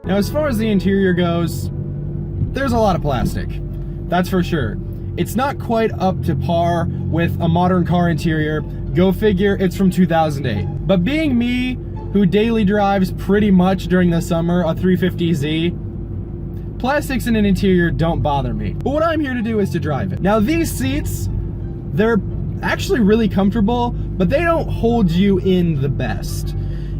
Now, as far as the interior goes, there's a lot of plastic. That's for sure. It's not quite up to par with a modern car interior. Go figure, it's from 2008. But being me, who daily drives pretty much during the summer a 350Z, plastics in an interior don't bother me. But what I'm here to do is to drive it. Now, these seats, they're actually really comfortable, but they don't hold you in the best.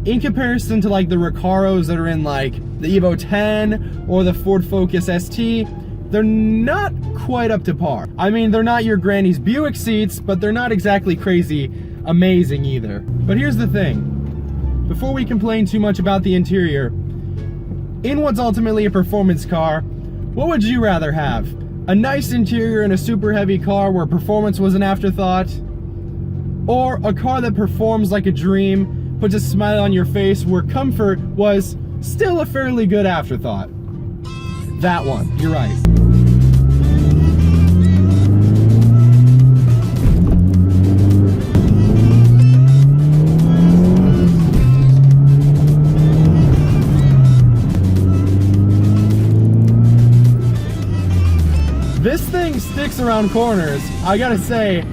In comparison to like the Recaros that are in like the Evo 10 or the Ford Focus ST, they're not quite up to par. I mean, they're not your granny's Buick seats, but they're not exactly crazy amazing either. But here's the thing. Before we complain too much about the interior, in what's ultimately a performance car, what would you rather have? A nice interior in a super heavy car where performance was an afterthought? Or a car that performs like a dream, puts a smile on your face where comfort was still a fairly good afterthought? That one, you're right. This thing sticks around corners. I gotta say,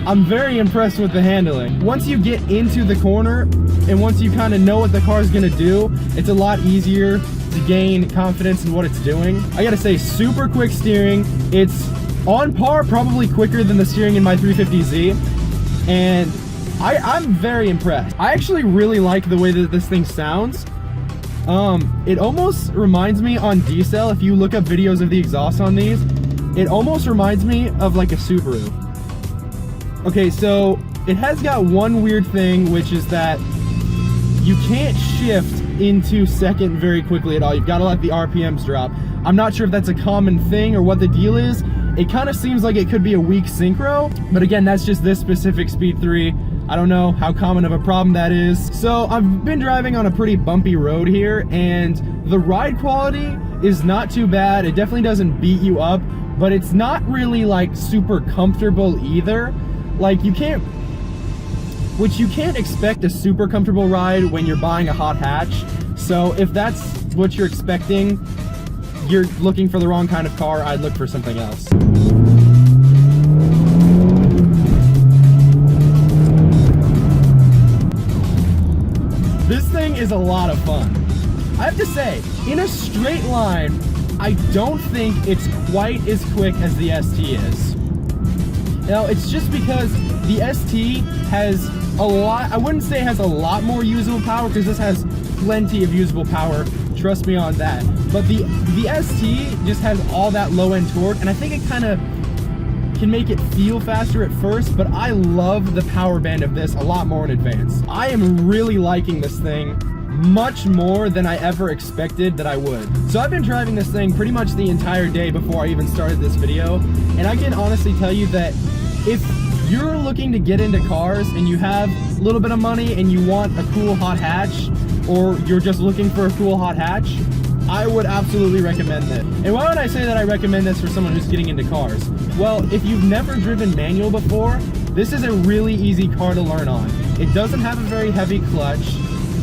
I'm very impressed with the handling. Once you get into the corner, and once you kind of know what the car's gonna do, it's a lot easier to gain confidence in what it's doing. I gotta say, super quick steering. It's on par, probably quicker than the steering in my 350Z, and I'm very impressed. I actually really like the way that this thing sounds. It almost reminds me on D-Cell, if you look up videos of the exhaust on these, it almost reminds me of like a Subaru. Okay, so it has got one weird thing, which is that you can't shift into second very quickly at all. You've got to let the RPMs drop. I'm not sure if that's a common thing or what the deal is. It kind of seems like it could be a weak synchro, but again, that's just this specific Speed 3. I don't know how common of a problem that is. So I've been driving on a pretty bumpy road here, and the ride quality is not too bad. It definitely doesn't beat you up, but it's not really like super comfortable either. Like you can't expect a super comfortable ride when you're buying a hot hatch. So if that's what you're expecting, you're looking for the wrong kind of car. I'd look for something else. This thing is a lot of fun. I have to say, in a straight line, I don't think it's quite as quick as the ST is. Now, it's just because the ST has a lot, I wouldn't say it has a lot more usable power, because this has plenty of usable power, trust me on that. But the ST just has all that low end torque, and I think it kind of can make it feel faster at first, but I love the power band of this a lot more in advance. I am really liking this thing much more than I ever expected that I would. So I've been driving this thing pretty much the entire day before I even started this video, and I can honestly tell you that if you're looking to get into cars and you have a little bit of money and you want a cool hot hatch, or you're just looking for a cool hot hatch, I would absolutely recommend this. And why would I say that I recommend this for someone who's getting into cars? Well, if you've never driven manual before, this is a really easy car to learn on. It doesn't have a very heavy clutch.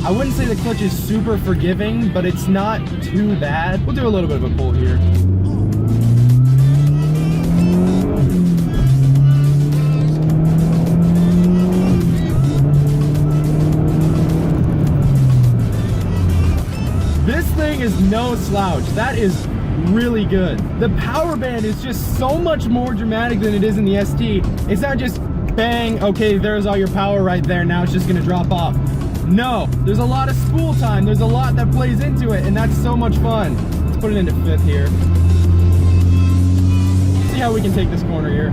I wouldn't say the clutch is super forgiving, but it's not too bad. We'll do a little bit of a pull here. This thing is no slouch. That is really good. The power band is just so much more dramatic than it is in the ST. It's not just bang, okay, there's all your power right there, now it's just gonna drop off. No, there's a lot of spool time. There's a lot that plays into it, and that's so much fun. Let's put it into fifth here. See how we can take this corner here.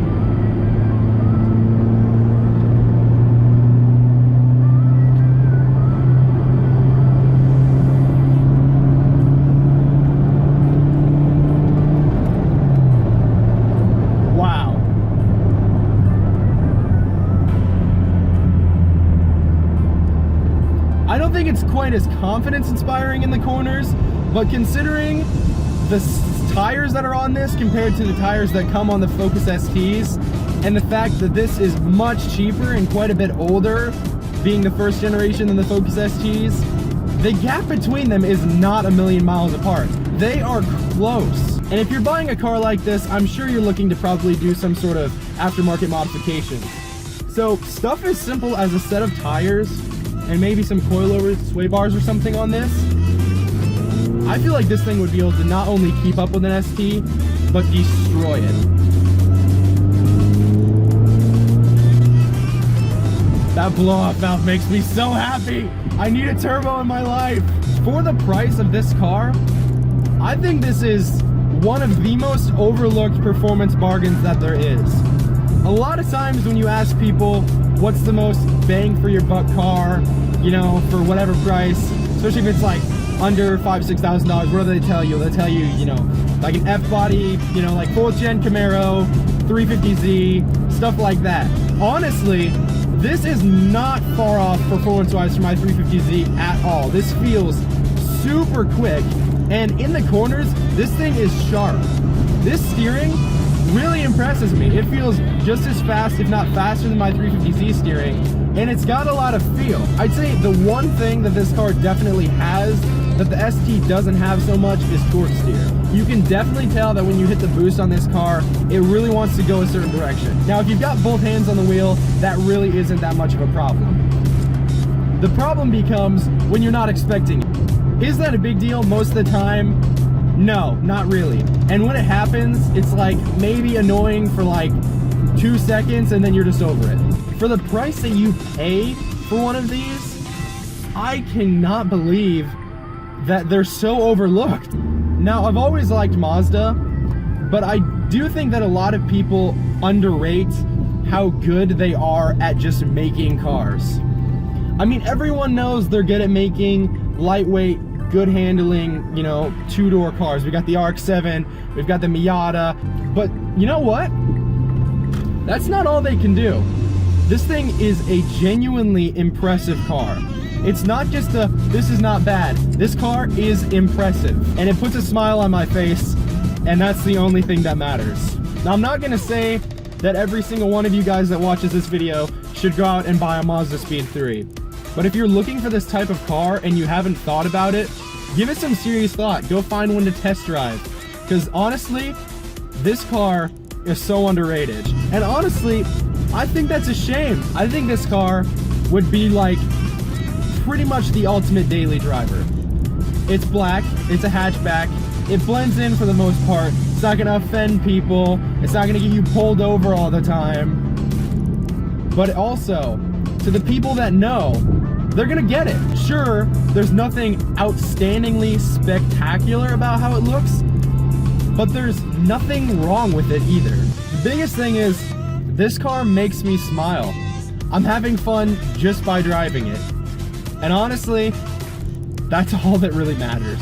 I don't think it's quite as confidence inspiring in the corners, but considering the tires that are on this compared to the tires that come on the Focus STs, and the fact that this is much cheaper and quite a bit older, being the first generation than the Focus STs, the gap between them is not a million miles apart. They are close. And if you're buying a car like this, I'm sure you're looking to probably do some sort of aftermarket modifications. So stuff as simple as a set of tires and maybe some coilovers, sway bars or something on this, I feel like this thing would be able to not only keep up with an ST, but destroy it. That blow-off valve makes me so happy. I need a turbo in my life. For the price of this car, I think this is one of the most overlooked performance bargains that there is. A lot of times when you ask people what's the most bang for your buck car, you know, for whatever price, especially if it's like under $5,000, $6,000, what do they tell you? They'll tell you, you know, like an F-body, you know, like 4th gen Camaro, 350Z, stuff like that. Honestly, this is not far off performance-wise from my 350Z at all. This feels super quick, and in the corners, this thing is sharp. This steering really impresses me. It feels just as fast, if not faster than my 350Z steering, and it's got a lot of feel. I'd say the one thing that this car definitely has that the ST doesn't have so much is torque steer. You can definitely tell that when you hit the boost on this car, it really wants to go a certain direction. Now, if you've got both hands on the wheel, that really isn't that much of a problem. The problem becomes when you're not expecting it. Is that a big deal most of the time? No, not really. And when it happens, it's like maybe annoying for like 2 seconds and then you're just over it. For the price that you pay for one of these, I cannot believe that they're so overlooked. Now, I've always liked Mazda, but I do think that a lot of people underrate how good they are at just making cars. I mean, everyone knows they're good at making lightweight, good handling, you know, two-door cars. We got the RX-7, we've got the Miata, but you know what? That's not all they can do. This thing is a genuinely impressive car. It's not just a, this is not bad. This car is impressive, and it puts a smile on my face, and that's the only thing that matters. Now, I'm not gonna say that every single one of you guys that watches this video should go out and buy a Mazdaspeed 3. But if you're looking for this type of car and you haven't thought about it, give it some serious thought. Go find one to test drive. Because honestly, this car is so underrated. And honestly, I think that's a shame. I think this car would be like pretty much the ultimate daily driver. It's black, it's a hatchback, it blends in for the most part. It's not gonna offend people, it's not gonna get you pulled over all the time. But also, to the people that know, they're gonna get it. Sure, there's nothing outstandingly spectacular about how it looks, but there's nothing wrong with it either. The biggest thing is, this car makes me smile. I'm having fun just by driving it. And honestly, that's all that really matters.